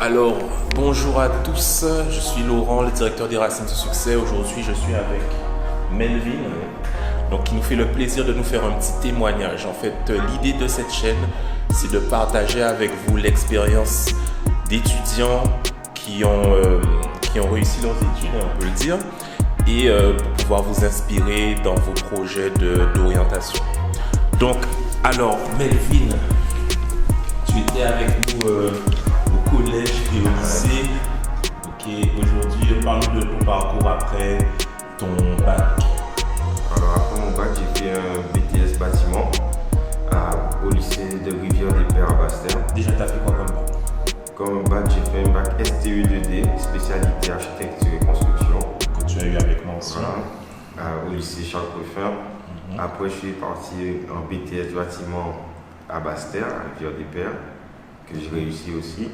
Alors, bonjour à tous, je suis Laurent, le directeur des Racines du Succès. Aujourd'hui, je suis avec Melvin, donc, qui nous fait le plaisir de nous faire un petit témoignage. En fait, l'idée de cette chaîne, c'est de partager avec vous l'expérience d'étudiants qui ont réussi leurs études, on peut le dire, et pour pouvoir vous inspirer dans vos projets d'orientation. Donc, alors, Melvin, tu étais avec nous au collège et au lycée. Ok, aujourd'hui, parle-nous de ton parcours après ton bac. Alors, après mon bac, j'ai fait un BTS bâtiment au lycée de Rivière-des-Pères à Basse-Terre. Déjà, tu as fait quoi comme bac? Comme bac, j'ai fait un bac STU 2D, spécialité architecture et construction. Que tu as eu avec moi aussi. Voilà, au lycée Charles Coffin. Après, je suis parti en BTS bâtiment à Basse-Terre, à Rivière-des-Pères, que j'ai réussi aussi.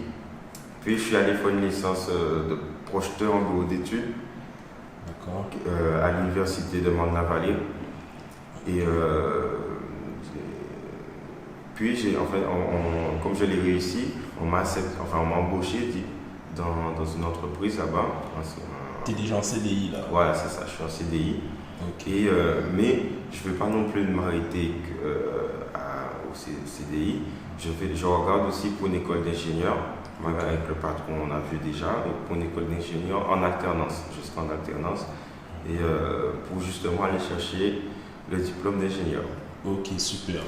Puis, je suis allé faire une licence de projeteur en bureau d'études. D'accord. À l'université de Marne-la-Vallée. Et puis, comme je l'ai réussi, on m'a embauché dans une entreprise là-bas. Tu es déjà en CDI là? Voilà, c'est ça, je suis en CDI. Ok. Et, mais je ne veux pas non plus m'arrêter au CDI. Je regarde aussi pour une école d'ingénieur. Avec le patron, on a vu déjà, pour une école d'ingénieur en alternance, jusqu'en alternance, et pour justement aller chercher le diplôme d'ingénieur. Ok, super.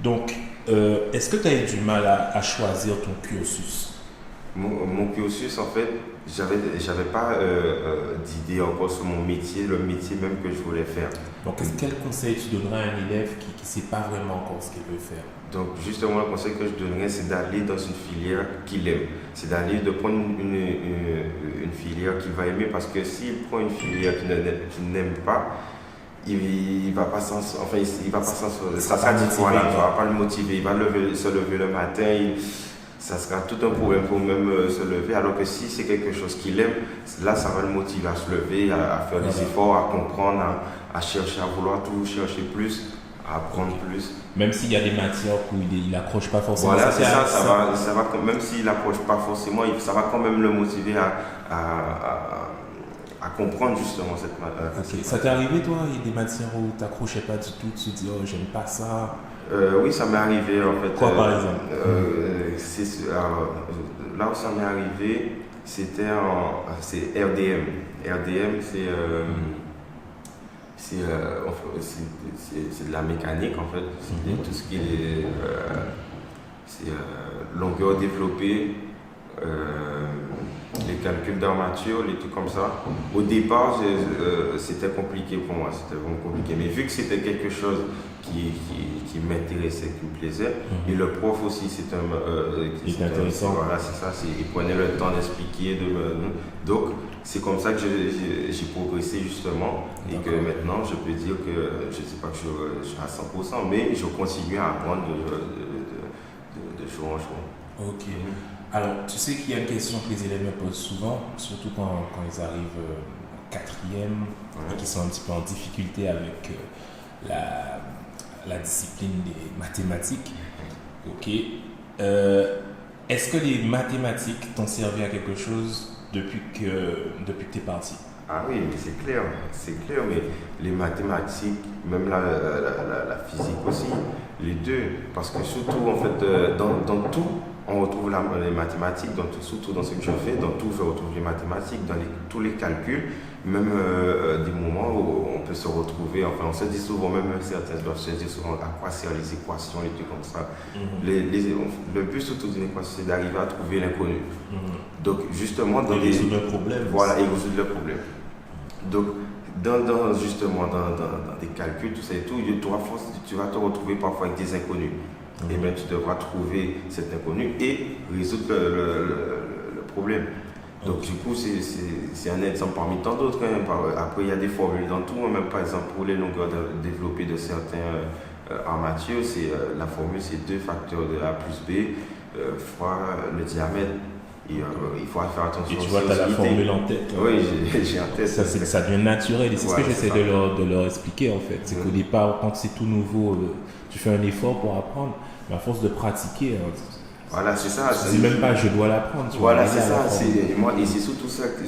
Donc, est-ce que tu as eu du mal à choisir ton cursus? Mon cursus, en fait, j'avais pas d'idée encore sur mon métier, le métier même que je voulais faire. Donc, quel conseil tu donnerais à un élève qui ne sait pas vraiment encore ce qu'il veut faire? Donc, justement, le conseil que je donnerais, c'est d'aller dans une filière qu'il aime. C'est de prendre une filière qu'il va aimer, parce que s'il prend une filière qu'il n'aime pas, il va pas s'en sortir. Ça va pas le motiver. Il va se lever le matin. Ça sera tout un problème pour même se lever. Alors que si c'est quelque chose qu'il aime, là, ça va le motiver à se lever, à faire des efforts, à comprendre, à chercher, à vouloir toujours chercher plus, à apprendre plus. Même s'il y a des matières où il n'accroche pas forcément. Voilà, c'est ça. Ça va, même s'il n'accroche pas forcément, ça va quand même le motiver à comprendre justement cette matière. Okay. Ça t'est arrivé, toi, il y a des matières où tu n'accrochais pas du tout, tu te dis, oh, j'aime pas ça? Oui, ça m'est arrivé en fait. Quoi par exemple? Là où ça m'est arrivé, c'est RDM. RDM, c'est de la mécanique en fait. C'est tout ce qui est longueur développée, les calculs d'armature, les trucs comme ça. Au départ, c'était compliqué pour moi, c'était vraiment compliqué. Mais vu que c'était quelque chose qui m'intéressait, qui me plaisait, et le prof aussi, c'était intéressant. Voilà, c'est ça, il prenait le temps d'expliquer. Donc, c'est comme ça que j'ai progressé justement. Et que maintenant, je peux dire que je ne sais pas que je suis à 100%, mais je continue à apprendre de jour en jour. Ok. Alors, tu sais qu'il y a une question que les élèves me posent souvent, surtout quand ils arrivent en quatrième et qu'ils sont un petit peu en difficulté avec la discipline des mathématiques. Ok. Est-ce que les mathématiques t'ont servi à quelque chose depuis que tu es parti? Ah oui, mais c'est clair, mais les mathématiques, même la physique aussi, les deux, parce que surtout en fait, dans tout, on retrouve les mathématiques, surtout dans ce que je fais, dans tout je retrouve les mathématiques, dans tous les calculs, même des moments où on peut se retrouver, enfin on se dit souvent, même certains doivent se dire souvent à quoi servent les équations, les trucs comme ça. Le but surtout d'une équation, c'est d'arriver à trouver l'inconnu. Donc justement, résoudre le problème. Voilà, et résoudre le problème. Donc, justement, dans des calculs, tout ça et tout, tu vas te retrouver parfois avec des inconnus. Et bien, tu devras trouver cet inconnu et résoudre le problème. Donc, du coup, c'est un exemple parmi tant d'autres. Après, il y a des formules dans tout. Même, par exemple, pour les longueurs développées de certains armatures, la formule, c'est 2 facteurs de A plus B fois le diamètre. Et il faut faire attention. Et tu vois, tu as la formule en tête. Oui, j'ai en tête. Ça devient naturel. Et c'est ce que j'essaie de leur expliquer en fait. C'est qu'au départ, quand c'est tout nouveau, tu fais un effort pour apprendre. Mais à force de pratiquer, Voilà, c'est ça. Je dis même pas, je dois l'apprendre. Voilà, c'est ça. Et c'est surtout ça que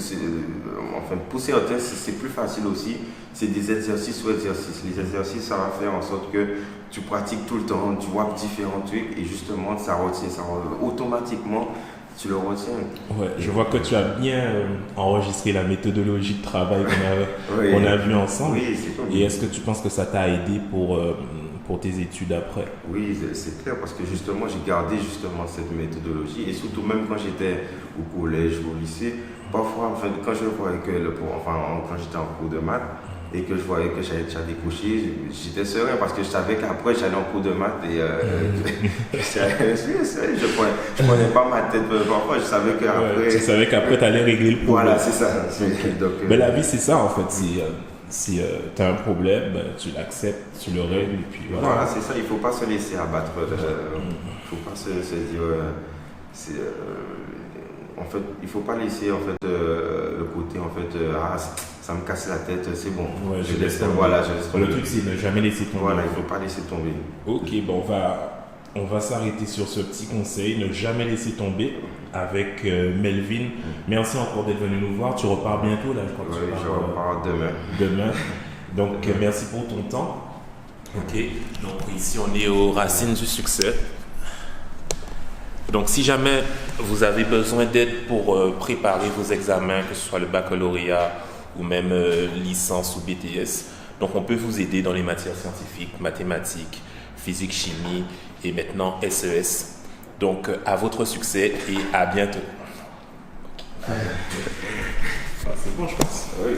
enfin, pour certains, c'est plus facile aussi. C'est des exercices ou exercices. Les exercices, ça va faire en sorte que tu pratiques tout le temps, tu vois différents trucs et justement, ça retient, automatiquement, tu le retiens. Ouais, je vois que tu as bien enregistré la méthodologie de travail qu'on a vu ensemble. Oui, c'est cool. Et est-ce que tu penses que ça t'a aidé pour tes études après? Oui, c'est clair parce que justement, j'ai gardé justement cette méthodologie et surtout même quand j'étais au collège ou au lycée, parfois, enfin, quand je voyais que quand j'étais en cours de maths et que je voyais que j'avais déjà décroché, j'étais serein parce que je savais qu'après j'allais en cours de maths et je prenais pas ma tête parfois, je savais qu'après... tu savais qu'après tu allais régler le problème. Voilà, c'est ça. Donc, mais la vie, c'est ça en fait. Si tu as un problème, tu l'acceptes, tu le règles et puis voilà. Voilà, c'est ça, il ne faut pas se laisser abattre. Il ne faut pas se dire... en fait, il ne faut pas laisser en fait, le côté en fait, ça me casse la tête, c'est bon. Ouais, je laisse tomber. Le truc, c'est ne jamais laisser tomber. Voilà, il ne faut pas laisser tomber. Ok, bon, on va s'arrêter sur ce petit conseil, ne jamais laisser tomber avec Melvin. Merci encore d'être venu nous voir. Tu repars bientôt là, je crois. Oui, je repars demain. Demain. Donc, merci pour ton temps. Ok, donc ici on est aux racines du succès. Donc, si jamais vous avez besoin d'aide pour préparer vos examens, que ce soit le baccalauréat ou même licence ou BTS, donc on peut vous aider dans les matières scientifiques, mathématiques, physique, chimie et maintenant SES. Donc, à votre succès et à bientôt. C'est bon, je pense. Oui,